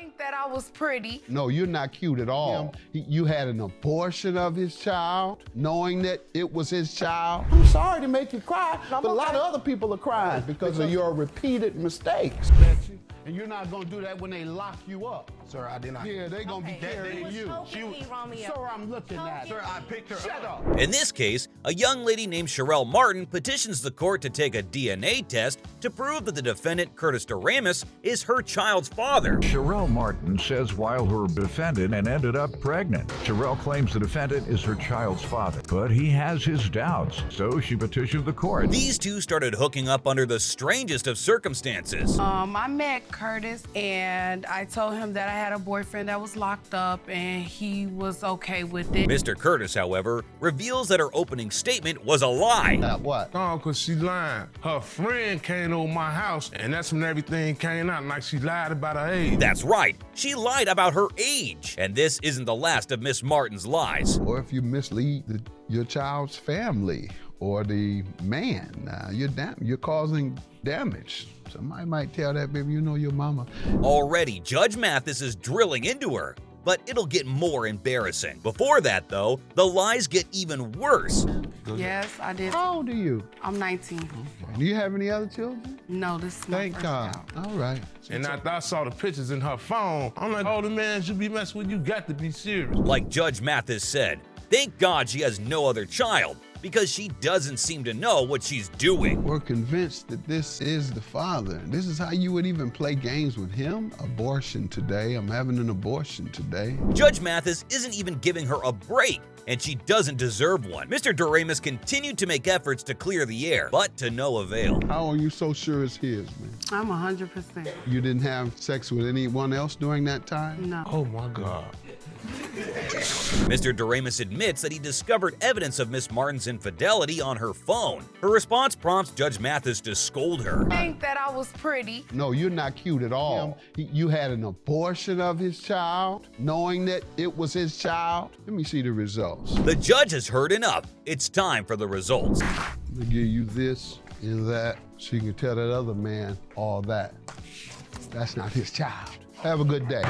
Think that I was pretty. No, you're not cute at all. You had an abortion of his child, knowing that it was his child. I'm sorry to make you cry, but a lot of other people are crying because of your repeated mistakes. And you're not gonna do that when they lock you up. Sir, I did not. Yeah, they're gonna be carrying you. Sir, I'm looking at Sir, I picked her Shut up. In this case, a young lady named Sherelle Martin petitions the court to take a DNA test to prove that the defendant, Curtis Doremus, is her child's father. Sherelle Martin says while her defendant and ended up pregnant. Sherelle claims the defendant is her child's father, but he has his doubts, so she petitioned the court. These two started hooking up under the strangest of circumstances. I met Curtis and I told him that I had a boyfriend that was locked up and he was okay with it. Mr. Curtis, however, reveals that her opening statement was a lie. What? No, because she lying. Her friend came over my house, and that's when everything came out, like she lied about her age. That's right, she lied about her age. And this isn't the last of Miss Martin's lies. Or if you mislead your child's family or the man, you're causing damage. Somebody might tell that baby, you know your mama. Already, Judge Mathis is drilling into her, but it'll get more embarrassing. Before that, though, the lies get even worse. Yes, I did. How old are you? I'm 19. Do you have any other children? No, this is my Thank first God. child. All right. And after I saw the pictures in her phone, I'm like, oh, the man should be messing with you, got to be serious. Like Judge Mathis said, thank God she has no other child, because she doesn't seem to know what she's doing. We're convinced that this is the father. This is how you would even play games with him. Abortion today. I'm having an abortion today. Judge Mathis isn't even giving her a break, and she doesn't deserve one. Mr. Doremus continued to make efforts to clear the air, but to no avail. How are you so sure it's his, man? I'm 100%. You didn't have sex with anyone else during that time? No. Oh, my God. Mr. Doremus admits that he discovered evidence of Miss Martin's infidelity on her phone. Her response prompts Judge Mathis to scold her. Think that I was pretty. No, you're not cute at all. You had an abortion of his child, knowing that it was his child. Let me see the results. The judge has heard enough. It's time for the results. Let me give you this and that so you can tell that other man all that. That's not his child. Have a good day.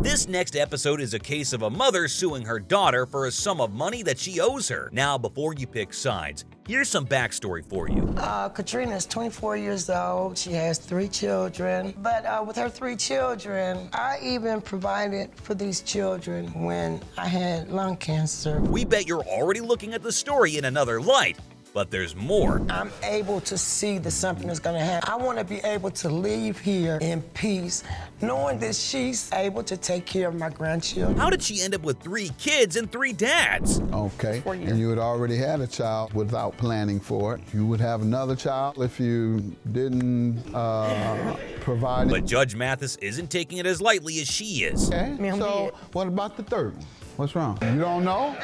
This next episode is a case of a mother suing her daughter for a sum of money that she owes her. Now, before you pick sides, here's some backstory for you. Katrina is 24 years old. She has 3 children. But with her 3 children, I even provided for these children when I had lung cancer. We bet you're already looking at the story in another light. But there's more. I'm able to see that something is gonna happen. I wanna be able to leave here in peace, knowing that she's able to take care of my grandchildren. How did she end up with 3 kids and 3 dads? Okay, and you had already had a child without planning for it. You would have another child if you didn't provide it. But Judge Mathis isn't taking it as lightly as she is. Okay, so what about the third one? What's wrong? You don't know?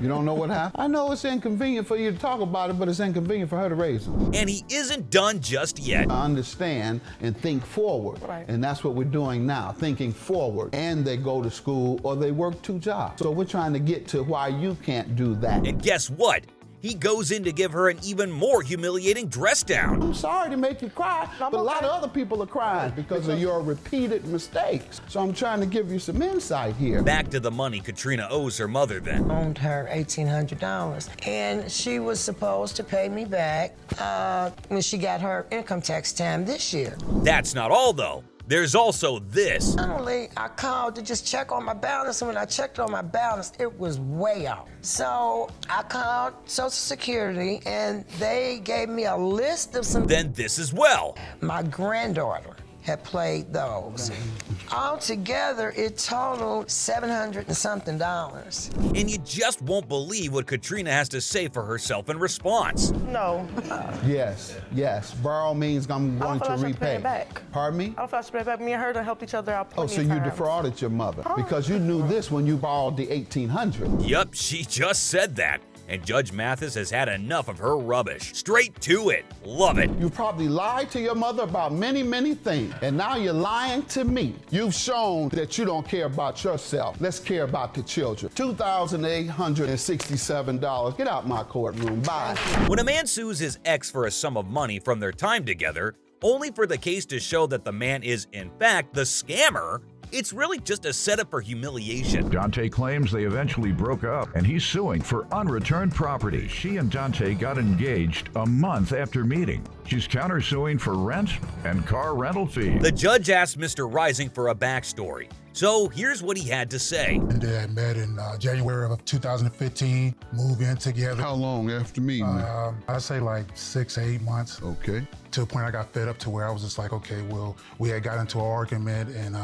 You don't know what happened? I know it's inconvenient for you to talk about it, but it's inconvenient for her to raise them. And he isn't done just yet. I understand and think forward. Right. And that's what we're doing now, thinking forward. And they go to school or they work 2 jobs. So we're trying to get to why you can't do that. And guess what? He goes in to give her an even more humiliating dress down. I'm sorry to make you cry, but a lot of other people are crying because of your repeated mistakes. So I'm trying to give you some insight here. Back to the money Katrina owes her mother then. I owed her $1,800, and she was supposed to pay me back when she got her income tax time this year. That's not all though. There's also this. Finally, I called to just check on my balance, and when I checked on my balance, it was way off. So I called Social Security, and they gave me a list of some. Then this as well. My granddaughter had played those. Altogether, it totaled $700 and something. And you just won't believe what Katrina has to say for herself in response. No. Yes, yes. Borrow means I'm going to repay. Pay it back. Pardon me? I don't feel I should pay it back. Me and her done helped each other out Oh, plenty so of you times. defrauded your mother because you knew this when you borrowed the $1,800. Yup, she just said that. And Judge Mathis has had enough of her rubbish. Straight to it. Love it. You probably lied to your mother about many, many things, and now you're lying to me. You've shown that you don't care about yourself. Let's care about the children. $2,867. Get out my courtroom. Bye. When a man sues his ex for a sum of money from their time together, only for the case to show that the man is, in fact, the scammer. It's really just a setup for humiliation. Dante claims they eventually broke up, and he's suing for unreturned property. She and Dante got engaged a month after meeting. She's countersuing for rent and car rental fees. The judge asked Mr. Rising for a backstory, so here's what he had to say. And they had met in January of 2015, moved in together. How long after meeting? I'd say like 6 to 8 months. Okay. To the point I got fed up to where I was just like, okay, well, we had got into an argument and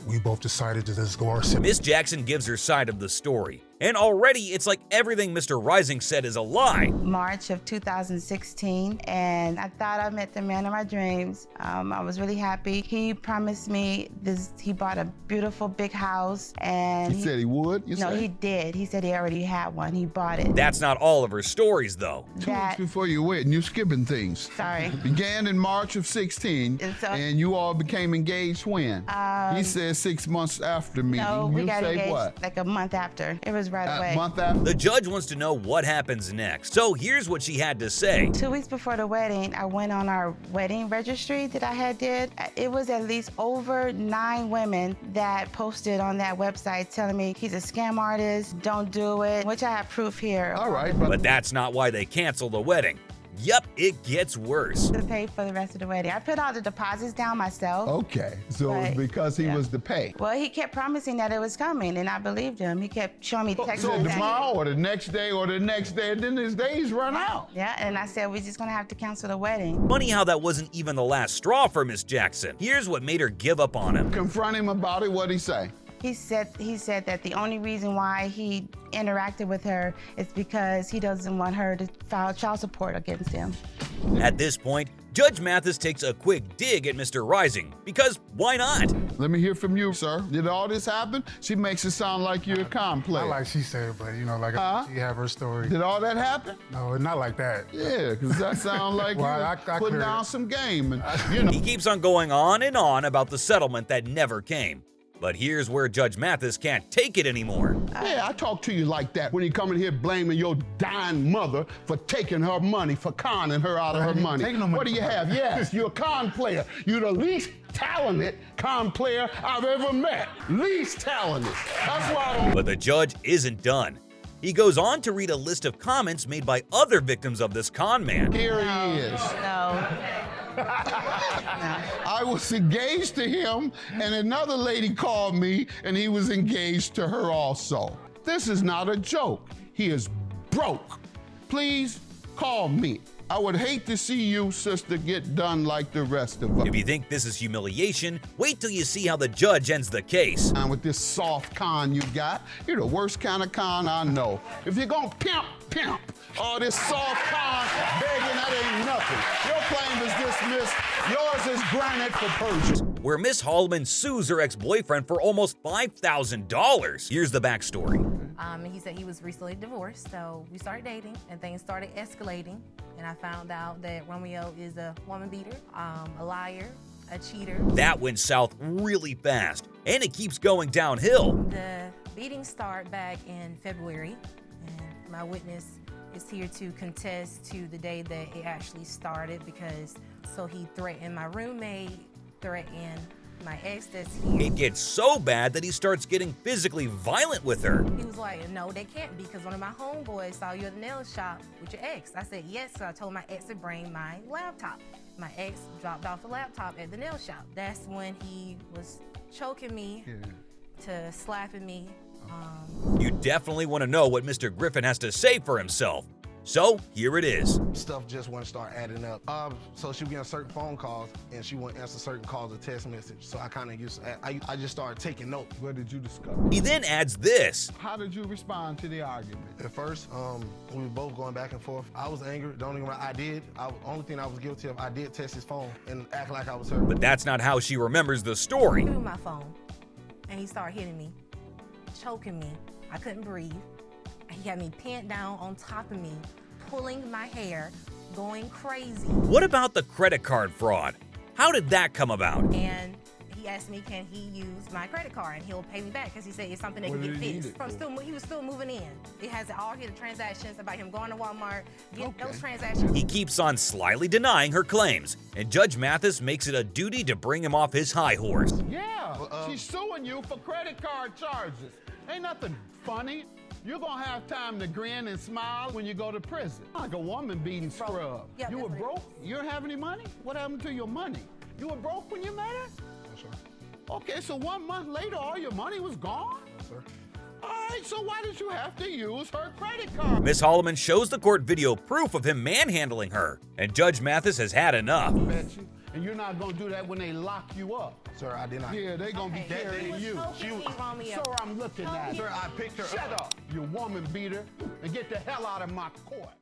we both decided to just go our separate. Miss Jackson gives her side of the story, and already it's like everything Mr. Rising said is a lie. March of 2016, and I thought I met the man of my dreams. I was really happy. He promised me this. He bought a beautiful big house, and He said he would? No, he did. He said he already had one. He bought it. That's not all of her stories, though. 2 weeks before your wedding, you're skipping things. Sorry. Began in March of 16, and you all became engaged when? He said 6 months after meeting. No, we you got say engaged what? like a month after. It was right away. A month after? The judge wants to know what happens next, so here's what she had to say. 2 weeks before the wedding, I went on our wedding registry that I did. It was at least over 9 women that posted on that website telling me he's a scam artist, don't do it, which I have proof here. All right, But that's not why they canceled the wedding. Yep, it gets worse. To pay for the rest of the wedding. I put all the deposits down myself. Okay, so it was because he was to pay. Well, he kept promising that it was coming, and I believed him. He kept showing me text So messages. tomorrow or the next day or the next day, and then his days run out. Yeah, and I said, we're just gonna have to cancel the wedding. Funny how that wasn't even the last straw for Miss Jackson. Here's what made her give up on him. Confront him about it, what'd he say? He said that the only reason why he interacted with her is because he doesn't want her to file child support against him. At this point, Judge Mathis takes a quick dig at Mr. Rising, because why not? Let me hear from you, sir. Did all this happen? She makes it sound like you're a con player. Not like she said, but you know, like she have her story. Did all that happen? No, not like that. Yeah, because that sounds like Well, you're I putting cleared down it. some game. And, you know. He keeps on going on and on about the settlement that never came. But here's where Judge Mathis can't take it anymore. Yeah, I talk to you like that when you come in here blaming your dying mother for taking her money, for conning her out of her money. Taking no money What do you from her. have? Yes, you're a con player. You're the least talented con player I've ever met. Least talented. That's why I don't. But the judge isn't done. He goes on to read a list of comments made by other victims of this con man. Here he is. No. I was engaged to him, and another lady called me, and he was engaged to her also. This is not a joke. He is broke. Please call me. I would hate to see you, sister, get done like the rest of us. If you think this is humiliation, wait till you see how the judge ends the case. And with this soft con you got, you're the worst kind of con I know. If you're gonna pimp, pimp. All this soft con begging, that ain't nothing. Your claim is dismissed. Yours is granted for Persia. Where Miss Holloman sues her ex-boyfriend for almost $5,000. Here's the backstory. He said he was recently divorced, so we started dating and things started escalating. And I found out that Romeo is a woman beater, a liar, a cheater. That went south really fast, and it keeps going downhill. The beatings start back in February, and my witness is here to contest to the day that it actually started because so he threatened my roommate, threatened my ex that's here. It gets so bad that he starts getting physically violent with her. He was like, no, they can't be because one of my homeboys saw you at the nail shop with your ex. I said, yes, so I told my ex to bring my laptop. My ex dropped off a laptop at the nail shop. That's when he was choking me to slapping me. You definitely want to know what Mr. Griffin has to say for himself. So here it is. Stuff just wouldn't start adding up. So she would get certain phone calls and she wouldn't answer certain calls or text message. So I kind of used to, I just started taking notes. What did you discover? He then adds this. How did you respond to the argument? At first, we were both going back and forth. I was angry. Don't even only thing I was guilty of, I did text his phone and act like I was her. But that's not how she remembers the story. Threw my phone and he started hitting me, choking me. I couldn't breathe. He had me pinned down on top of me, pulling my hair, going crazy. What about the credit card fraud? How did that come about? And he he asked me, can he use my credit card and he'll pay me back because he said it's something that What can did get he need fixed. it He was still moving in. It has all his transactions about him going to Walmart, getting those transactions. He keeps on slyly denying her claims, and Judge Mathis makes it a duty to bring him off his high horse. Yeah, she's suing you for credit card charges. Ain't nothing funny. You're gonna have time to grin and smile when you go to prison. Like a woman beating scrub. Yeah, you were definitely. broke? You don't have any money? What happened to your money? You were broke when you met her? Yes, sir. Okay, so 1 month later, all your money was gone? Yes, sir. All right, so why did you have to use her credit card? Miss Holloman shows the court video proof of him manhandling her, and Judge Mathis has had enough. Bet you. And you're not gonna do that when they lock you up. Sir, I did not. Yeah, they gonna be carrying you. Romeo. Sir, I'm looking at you. Sir, I picked her Shut up. up, you woman beater, and get the hell out of my court.